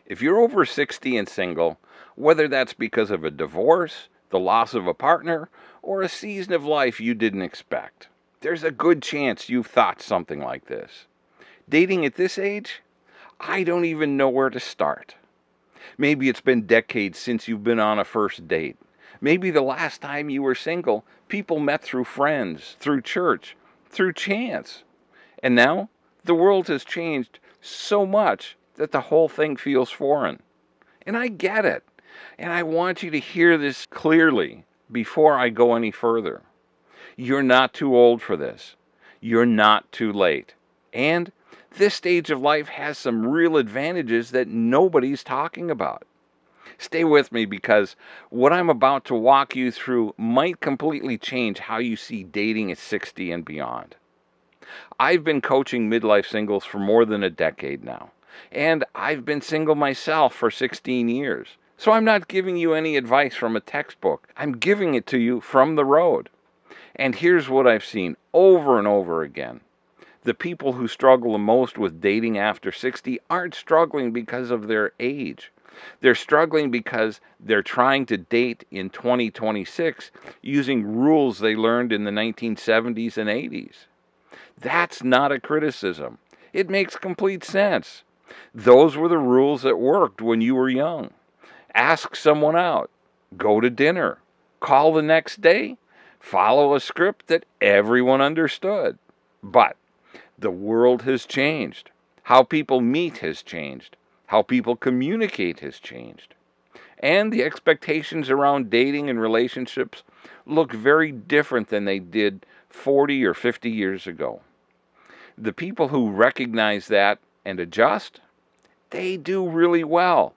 If you're over 60 and single, whether that's because of a divorce, the loss of a partner, or a season of life you didn't expect, there's a good chance you've thought something like this. Dating at this age? I don't even know where to start. Maybe it's been decades since you've been on a first date. Maybe the last time you were single, people met through friends, through church, through chance. And now, the world has changed so much that the whole thing feels foreign. And I get it. And I want you to hear this clearly before I go any further. You're not too old for this. You're not too late. And this stage of life has some real advantages that nobody's talking about. Stay with me because what I'm about to walk you through might completely change how you see dating at 60 and beyond. I've been coaching midlife singles for more than a decade now, and I've been single myself for 16 years. So I'm not giving you any advice from a textbook. I'm giving it to you from the road. And here's what I've seen over and over again. The people who struggle the most with dating after 60 aren't struggling because of their age. They're struggling because they're trying to date in 2026 using rules they learned in the 1970s and 80s. That's not a criticism. It makes complete sense. Those were the rules that worked when you were young. Ask someone out, go to dinner, call the next day, follow a script that everyone understood. But the world has changed. How people meet has changed. How people communicate has changed. And the expectations around dating and relationships look very different than they did 40 or 50 years ago. The people who recognize that and adjust, they do really well.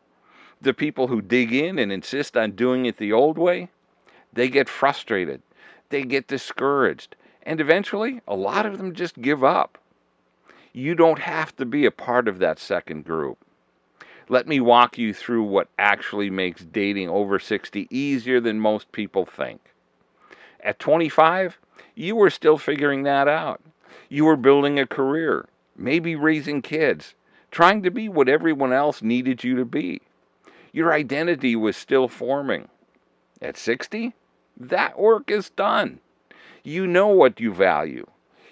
The people who dig in and insist on doing it the old way, they get frustrated, they get discouraged, and eventually a lot of them just give up. You don't have to be a part of that second group. Let me walk you through what actually makes dating over 60 easier than most people think. At 25, you were still figuring that out. You were building a career, maybe raising kids, trying to be what everyone else needed you to be. Your identity was still forming. At 60, that work is done. You know what you value.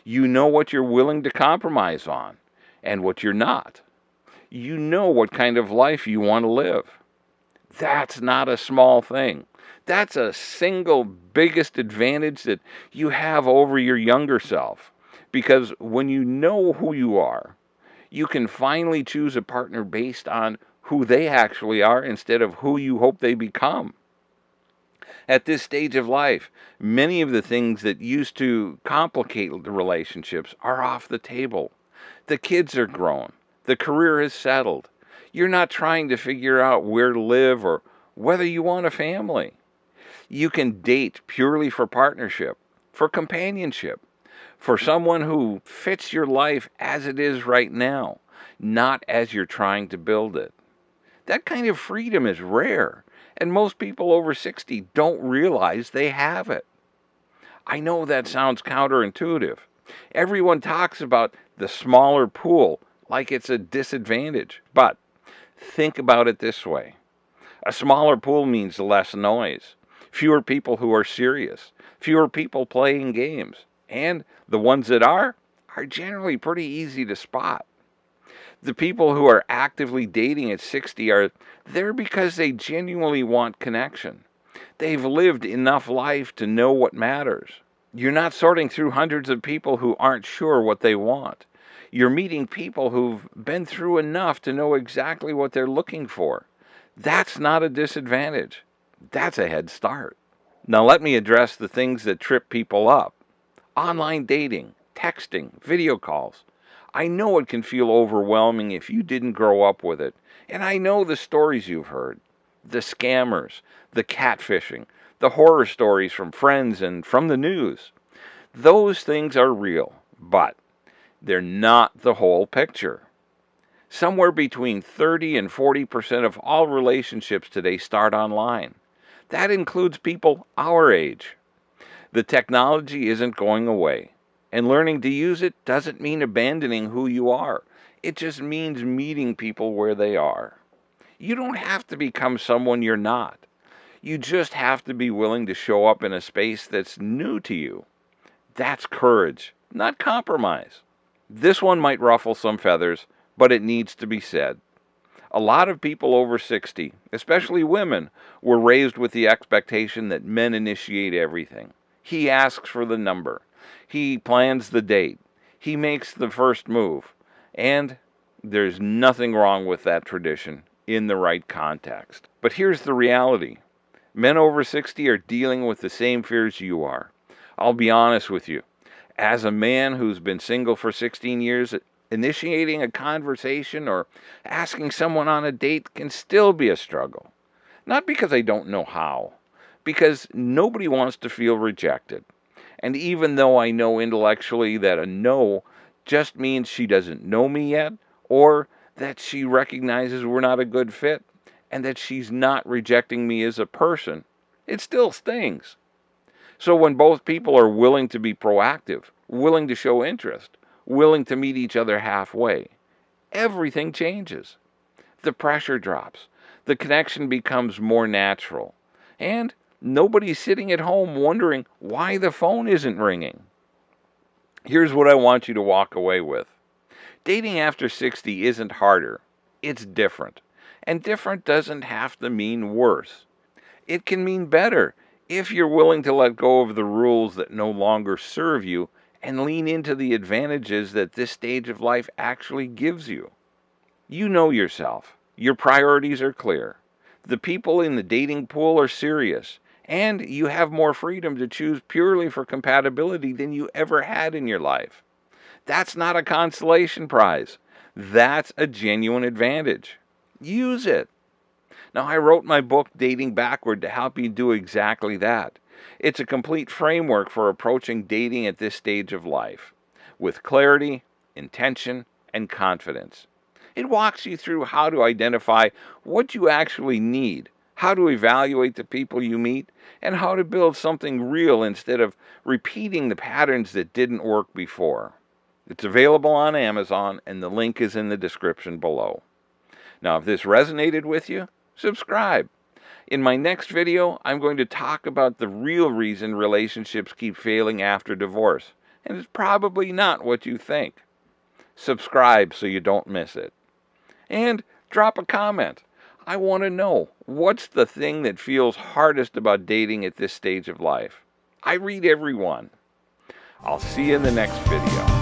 You know what you're willing to compromise on and what you're not. You know what kind of life you want to live. That's not a small thing. That's a single biggest advantage that you have over your younger self. Because when you know who you are, you can finally choose a partner based on who they actually are instead of who you hope they become. At this stage of life, many of the things that used to complicate the relationships are off the table. The kids are grown. The career is settled. You're not trying to figure out where to live or whether you want a family. You can date purely for partnership, for companionship, for someone who fits your life as it is right now, not as you're trying to build it. That kind of freedom is rare, and most people over 60 don't realize they have it. I know that sounds counterintuitive. Everyone talks about the smaller pool like it's a disadvantage, but think about it this way. A smaller pool means less noise, fewer people who are serious, fewer people playing games, and the ones that are generally pretty easy to spot. The people who are actively dating at 60 are there because they genuinely want connection. They've lived enough life to know what matters. You're not sorting through hundreds of people who aren't sure what they want. You're meeting people who've been through enough to know exactly what they're looking for. That's not a disadvantage. That's a head start. Now let me address the things that trip people up. Online dating, texting, video calls. I know it can feel overwhelming if you didn't grow up with it. And I know the stories you've heard. The scammers, the catfishing, the horror stories from friends and from the news. Those things are real, but they're not the whole picture. Somewhere between 30 and 40% of all relationships today start online. That includes people our age. The technology isn't going away, and learning to use it doesn't mean abandoning who you are. It just means meeting people where they are. You don't have to become someone you're not. You just have to be willing to show up in a space that's new to you. That's courage, not compromise. This one might ruffle some feathers, but it needs to be said. A lot of people over 60, especially women, were raised with the expectation that men initiate everything. He asks for the number. He plans the date. He makes the first move. And there's nothing wrong with that tradition in the right context. But here's the reality. Men over 60 are dealing with the same fears you are. I'll be honest with you. As a man who's been single for 16 years, initiating a conversation or asking someone on a date can still be a struggle. Not because I don't know how, because nobody wants to feel rejected. And even though I know intellectually that a no just means she doesn't know me yet, or that she recognizes we're not a good fit, and that she's not rejecting me as a person, it still stings. So when both people are willing to be proactive, willing to show interest, willing to meet each other halfway, everything changes. The pressure drops. The connection becomes more natural. And nobody's sitting at home wondering why the phone isn't ringing. Here's what I want you to walk away with. Dating after 60 isn't harder. It's different. And different doesn't have to mean worse. It can mean better if you're willing to let go of the rules that no longer serve you and lean into the advantages that this stage of life actually gives you. You know yourself. Your priorities are clear. The people in the dating pool are serious. And you have more freedom to choose purely for compatibility than you ever had in your life. That's not a consolation prize. That's a genuine advantage. Use it. Now, I wrote my book, Dating Backward, to help you do exactly that. It's a complete framework for approaching dating at this stage of life, with clarity, intention, and confidence. It walks you through how to identify what you actually need, how to evaluate the people you meet, and how to build something real instead of repeating the patterns that didn't work before. It's available on Amazon, and the link is in the description below. Now, if this resonated with you, subscribe. In my next video, I'm going to talk about the real reason relationships keep failing after divorce, and it's probably not what you think. Subscribe so you don't miss it. And drop a comment. I want to know, what's the thing that feels hardest about dating at this stage of life? I read every one. I'll see you in the next video.